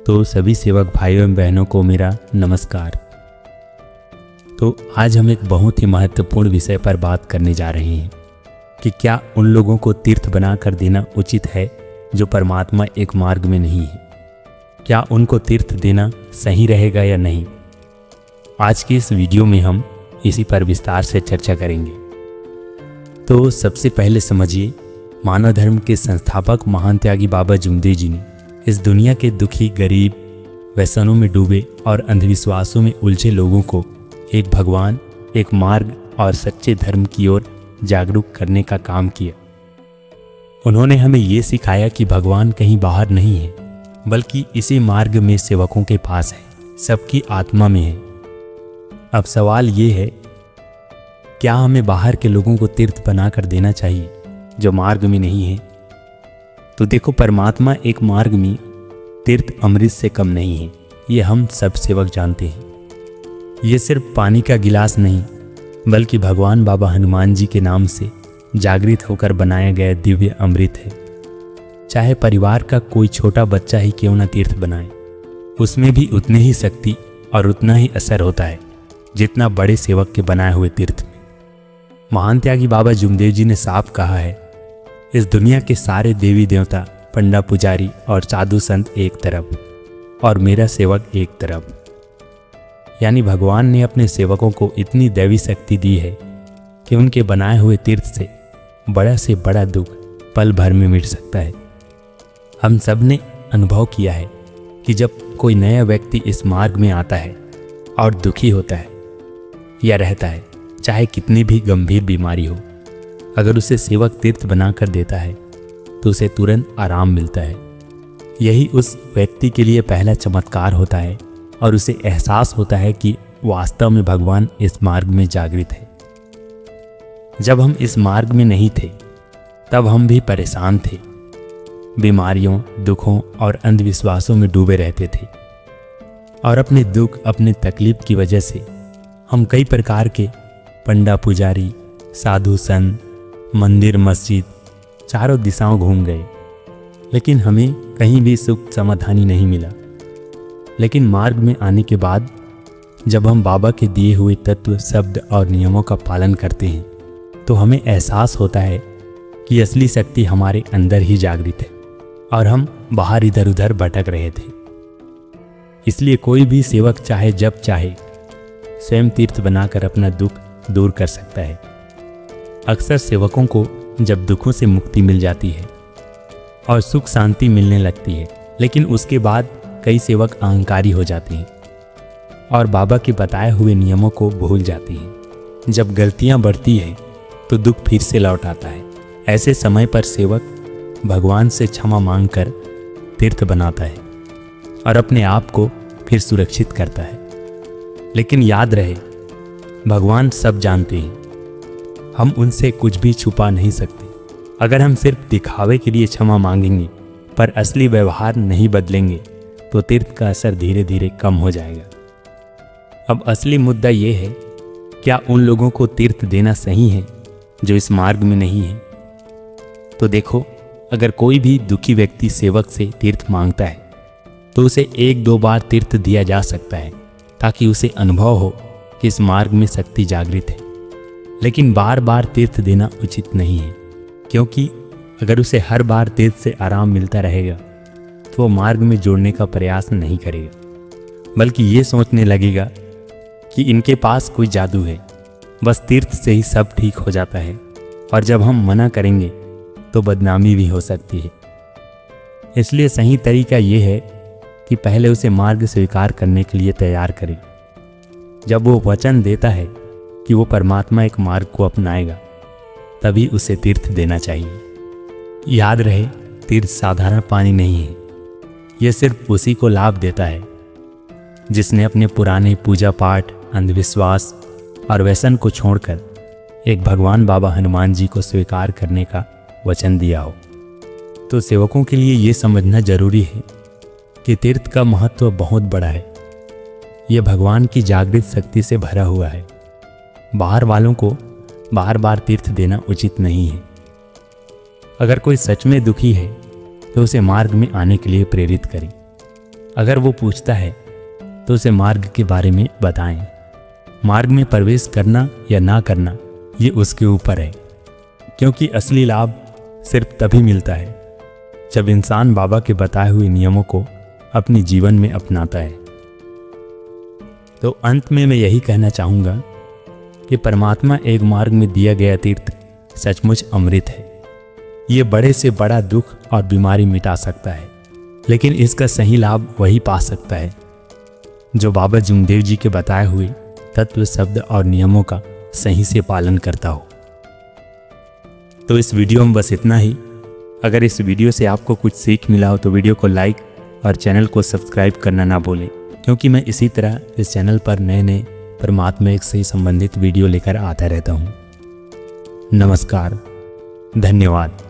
तो सभी सेवक भाइयों एवं बहनों को मेरा नमस्कार। तो आज हम एक बहुत ही महत्वपूर्ण विषय पर बात करने जा रहे हैं कि क्या उन लोगों को तीर्थ बनाकर देना उचित है जो परमात्मा एक मार्ग में नहीं है। क्या उनको तीर्थ देना सही रहेगा या नहीं। आज की इस वीडियो में हम इसी पर विस्तार से चर्चा करेंगे। तो सबसे पहले समझिए, मानव धर्म के संस्थापक महान त्यागी बाबा जुमदेव जी ने इस दुनिया के दुखी, गरीब, व्यसनों में डूबे और अंधविश्वासों में उलझे लोगों को एक भगवान, एक मार्ग और सच्चे धर्म की ओर जागरूक करने का काम किया। उन्होंने हमें ये सिखाया कि भगवान कहीं बाहर नहीं है, बल्कि इसी मार्ग में सेवकों के पास है, सबकी आत्मा में है। अब सवाल ये है, क्या हमें बाहर के लोगों को तीर्थ बनाकर देना चाहिए जो मार्ग में नहीं है। तो देखो, परमात्मा एक मार्ग में तीर्थ अमृत से कम नहीं है, ये हम सब सेवक जानते हैं। ये सिर्फ पानी का गिलास नहीं, बल्कि भगवान बाबा हनुमान जी के नाम से जागृत होकर बनाया गया दिव्य अमृत है। चाहे परिवार का कोई छोटा बच्चा ही क्यों न तीर्थ बनाए, उसमें भी उतनी ही शक्ति और उतना ही असर होता है जितना बड़े सेवक के बनाए हुए तीर्थ में। महान त्यागी बाबा जुमदेव जी ने साफ कहा है, इस दुनिया के सारे देवी देवता, पंडा पुजारी और साधु संत एक तरफ और मेरा सेवक एक तरफ। यानी भगवान ने अपने सेवकों को इतनी दैवी शक्ति दी है कि उनके बनाए हुए तीर्थ से बड़ा दुख पल भर में मिट सकता है। हम सब ने अनुभव किया है कि जब कोई नया व्यक्ति इस मार्ग में आता है और दुखी होता है या रहता है, चाहे कितनी भी गंभीर बीमारी हो, अगर उसे सेवक तीर्थ बनाकर देता है तो उसे तुरंत आराम मिलता है। यही उस व्यक्ति के लिए पहला चमत्कार होता है और उसे एहसास होता है कि वास्तव में भगवान इस मार्ग में जागृत है। जब हम इस मार्ग में नहीं थे तब हम भी परेशान थे, बीमारियों, दुखों और अंधविश्वासों में डूबे रहते थे और अपने दुख, अपने तकलीफ की वजह से हम कई प्रकार के पंडा पुजारी, साधु संत, मंदिर, मस्जिद चारों दिशाओं घूम गए, लेकिन हमें कहीं भी सुख समाधानी नहीं मिला। लेकिन मार्ग में आने के बाद जब हम बाबा के दिए हुए तत्व, शब्द और नियमों का पालन करते हैं तो हमें एहसास होता है कि असली शक्ति हमारे अंदर ही जागृत है और हम बाहर इधर उधर भटक रहे थे। इसलिए कोई भी सेवक चाहे जब चाहे स्वयं तीर्थ बनाकर अपना दुख दूर कर सकता है। अक्सर सेवकों को जब दुखों से मुक्ति मिल जाती है और सुख शांति मिलने लगती है, लेकिन उसके बाद कई सेवक अहंकारी हो जाते हैं और बाबा के बताए हुए नियमों को भूल जाते हैं। जब गलतियां बढ़ती है तो दुख फिर से लौट आता है। ऐसे समय पर सेवक भगवान से क्षमा मांगकर तीर्थ बनाता है और अपने आप को फिर सुरक्षित करता है। लेकिन याद रहे, भगवान सब जानते हैं, हम उनसे कुछ भी छुपा नहीं सकते। अगर हम सिर्फ दिखावे के लिए क्षमा मांगेंगे पर असली व्यवहार नहीं बदलेंगे तो तीर्थ का असर धीरे धीरे कम हो जाएगा। अब असली मुद्दा ये है, क्या उन लोगों को तीर्थ देना सही है जो इस मार्ग में नहीं है। तो देखो, अगर कोई भी दुखी व्यक्ति सेवक से तीर्थ मांगता है तो उसे 1-2 बार तीर्थ दिया जा सकता है ताकि उसे अनुभव हो कि इस मार्ग में शक्ति जागृत है। लेकिन बार बार तीर्थ देना उचित नहीं है, क्योंकि अगर उसे हर बार तीर्थ से आराम मिलता रहेगा तो वो मार्ग में जोड़ने का प्रयास नहीं करेगा, बल्कि ये सोचने लगेगा कि इनके पास कोई जादू है, बस तीर्थ से ही सब ठीक हो जाता है। और जब हम मना करेंगे तो बदनामी भी हो सकती है। इसलिए सही तरीका ये है कि पहले उसे मार्ग स्वीकार करने के लिए तैयार करें। जब वो वचन देता है कि वो परमात्मा एक मार्ग को अपनाएगा, तभी उसे तीर्थ देना चाहिए। याद रहे, तीर्थ साधारण पानी नहीं है, यह सिर्फ उसी को लाभ देता है जिसने अपने पुराने पूजा पाठ, अंधविश्वास और व्यसन को छोड़कर एक भगवान बाबा हनुमान जी को स्वीकार करने का वचन दिया हो। तो सेवकों के लिए ये समझना जरूरी है कि तीर्थ का महत्व बहुत बड़ा है। यह भगवान की जागृत शक्ति से भरा हुआ है। बाहर वालों को बार बार तीर्थ देना उचित नहीं है। अगर कोई सच में दुखी है तो उसे मार्ग में आने के लिए प्रेरित करें। अगर वो पूछता है तो उसे मार्ग के बारे में बताएं। मार्ग में प्रवेश करना या ना करना ये उसके ऊपर है, क्योंकि असली लाभ सिर्फ तभी मिलता है जब इंसान बाबा के बताए हुए नियमों को अपने जीवन में अपनाता है। तो अंत में मैं यही कहना चाहूँगा कि परमात्मा एक मार्ग में दिया गया तीर्थ सचमुच अमृत है। ये बड़े से बड़ा दुख और बीमारी मिटा सकता है, लेकिन इसका सही लाभ वही पा सकता है जो बाबा जुंगदेव जी के बताए हुए तत्व, शब्द और नियमों का सही से पालन करता हो। तो इस वीडियो में बस इतना ही। अगर इस वीडियो से आपको कुछ सीख मिला हो तो वीडियो को लाइक और चैनल को सब्सक्राइब करना ना भूलें, क्योंकि मैं इसी तरह इस चैनल पर नए नए परमात्मा से संबंधित वीडियो लेकर आता रहता हूँ। नमस्कार, धन्यवाद।